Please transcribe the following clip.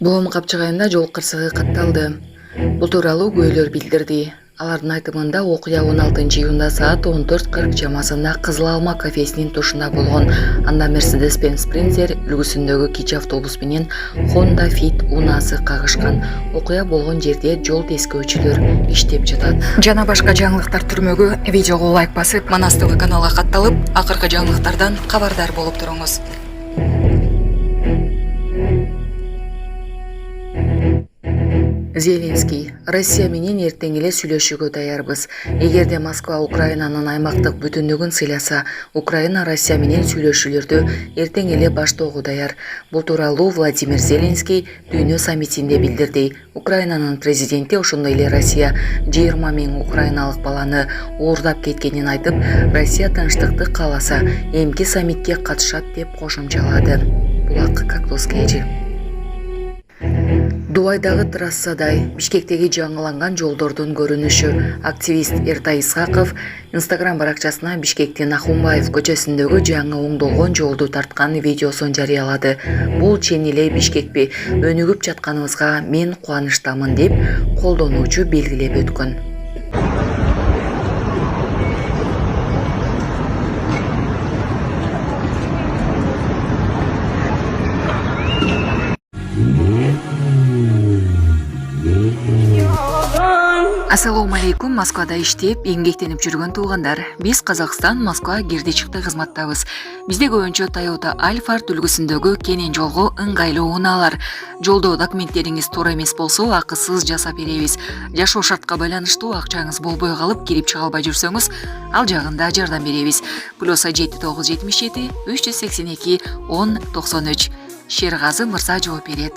Боом капчыгайында жол кырсыгы катталды. Бул тууралуу күбөлөр билдирди. Алардын айтымында окуя 16-июнда саат 14:40 чамасында Кызыл Алма кафесинин тушунда болгон. Анда Mercedes-Benz Sprinter үлгүсүндөгү кичи автобус менен Honda Fit унаасы кагышкан. Окуя болгон жерде жол тескөөчүлөр иштеп жатат. Жана башка жаңылыктар түрмөгү видеого лайк басып, Манас ТВ каналга катталып, акыркы жаңылыктардан кабардар болуп туруңуз. Зеленский: Россия менен эртең эле сүйлөшүүгө даярбыз. Эгерде Москва Украинанын аймактык бүтүндүгүн сыйласа, Украина Россия менен сүйлөшүүлөрдү эртең эле баштоого даяр. Бул тууралуу Владимир Зеленский дүйнө саммитинде билдирди. Украинанын президенти ошондой эле Россия 20 000 украиналык баланы уурдап кеткенин айтып, Россия тынчтыкты кааласа, эмки саммитке катышат деп кошумчалады. Булак Кактус-Кэжи. Дубайдагы трассадай Бишкектеги жаңыланган жолдордун көрүнүшү. Активист Эртай Исхаков Instagram баракчасына Бишкектин Ахунбаев көчөсүндөгү жаңы оңдолгон жолду тарткан видеосун жарыялады. Бул чен эле Бишкекпи? Өнүгүп жатканыбызга мен кубанычтамын деп колдонуучу белгилеп өткөн. Ассаламу алейкум. Москвада иштеп, эмгектенип жүргөн туугандар. Биз Казакстан Москва кирди чыкты кызматтабыз. Бизде көбүнчө Toyota Alphard үлгүсүндөгү кенен жолго ыңгайлуу унаалар. Жолдо документтериңиз туура эмес болсо, акысыз жасап беребиз. Жашоо шартка байланыштуу акчаңыз болбой калып, кирип чыга албай жүрсөңүз, ал жагында жардам беребиз. +7977 382 10 93. Шергазы мырза жооп берет.